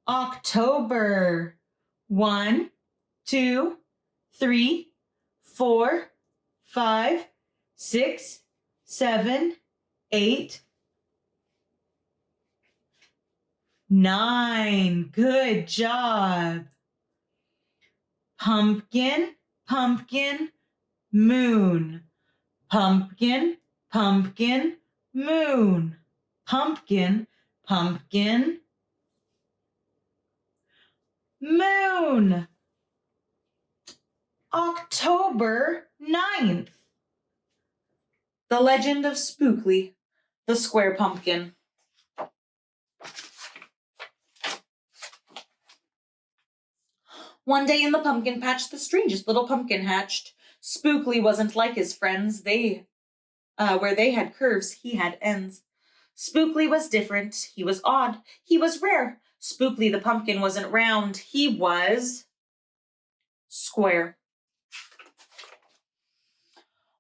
October. 1, 2, 3, 4, 5, 6, 7, 8, 9. Good job. Pumpkin, pumpkin, moon. Pumpkin, pumpkin, moon. Pumpkin, pumpkin, moon. October 9th. The Legend of Spookly, the Square Pumpkin. One day in the pumpkin patch, the strangest little pumpkin hatched. Spookly wasn't like his friends. Where they had curves, he had ends. Spookly was different. He was odd. He was rare. Spookly the pumpkin wasn't round. He was square.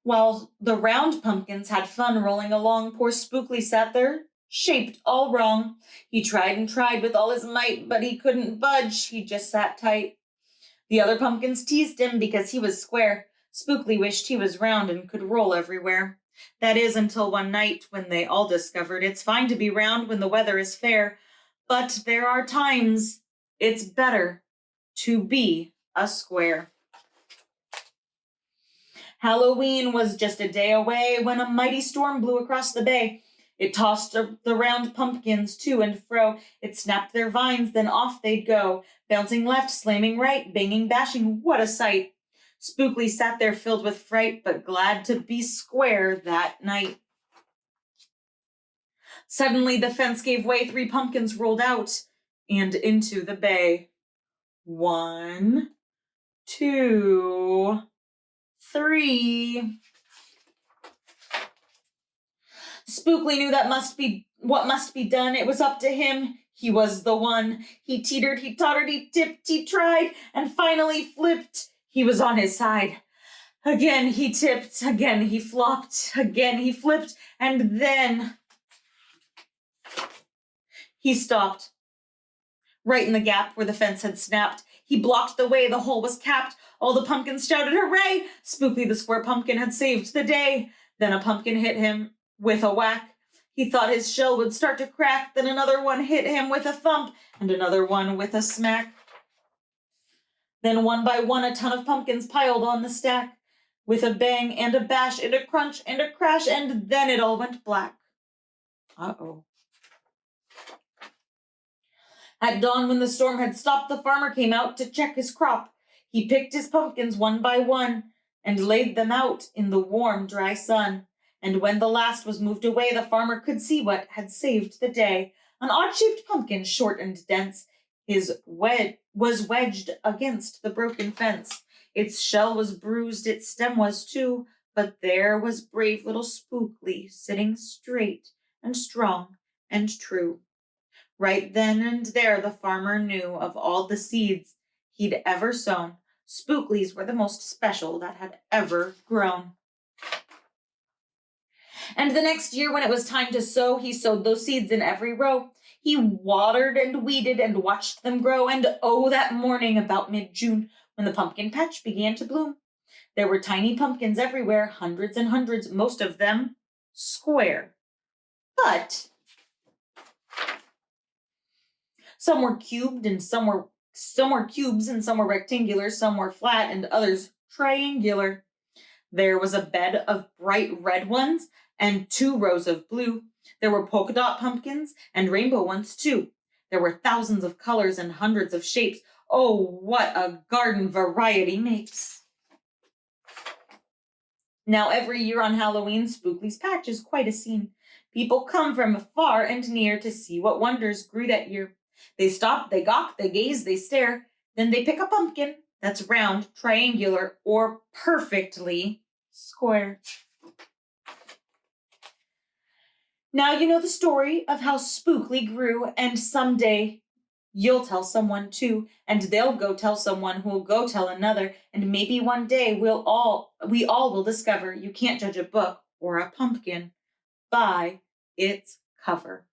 While the round pumpkins had fun rolling along, poor Spookly sat there, shaped all wrong. He tried and tried with all his might, but he couldn't budge. He just sat tight. The other pumpkins teased him because he was square. Spookly wished he was round and could roll everywhere. That is, until one night when they all discovered it's fine to be round when the weather is fair, but there are times it's better to be a square. Halloween was just a day away when a mighty storm blew across the bay. It tossed the round pumpkins to and fro. It snapped their vines, then off they'd go, bouncing left, slamming right, banging, bashing. What a sight! Spookly sat there filled with fright, but glad to be square that night. Suddenly the fence gave way, 3 pumpkins rolled out and into the bay. 1, 2, 3. Spookly knew that must be what must be done. It was up to him. He was the one. He teetered, he tottered, he tipped, he tried, and finally flipped. He was on his side. Again he tipped, again he flopped, again he flipped, and then he stopped. Right in the gap where the fence had snapped. He blocked the way, the hole was capped. All the pumpkins shouted, hooray! Spookly the square pumpkin had saved the day. Then a pumpkin hit him with a whack. He thought his shell would start to crack. Then another one hit him with a thump, and another one with a smack. Then one by one a ton of pumpkins piled on the stack. With a bang and a bash and a crunch and a crash, and then it all went black. Uh-oh. At dawn, when the storm had stopped, the farmer came out to check his crop. He picked his pumpkins one by one and laid them out in the warm, dry sun. And when the last was moved away, the farmer could see what had saved the day. An odd-shaped pumpkin, short and dense, was wedged against the broken fence. Its shell was bruised, its stem was too, but there was brave little Spookly, sitting straight and strong and true. Right then and there the farmer knew of all the seeds he'd ever sown, Spooklies were the most special that had ever grown. And the next year when it was time to sow, he sowed those seeds in every row. He watered and weeded and watched them grow, and oh, that morning about mid-June when the pumpkin patch began to bloom. There were tiny pumpkins everywhere, hundreds and hundreds, most of them square. But some were cubed and some were cubes and some were rectangular, some were flat and others triangular. There was a bed of bright red ones and 2 rows of blue. There were polka dot pumpkins and rainbow ones too. There were thousands of colors and hundreds of shapes. Oh, what a garden variety makes. Now every year on Halloween, Spookly's patch is quite a scene. People come from far and near to see what wonders grew that year. They stop, they gawk, they gaze, they stare. Then they pick a pumpkin that's round, triangular, or perfectly square. Now you know the story of how Spookly grew, and someday you'll tell someone too, and they'll go tell someone who'll go tell another, and maybe one day we all will discover you can't judge a book or a pumpkin by its cover.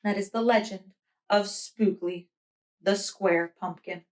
That is the legend of Spookly, the square pumpkin.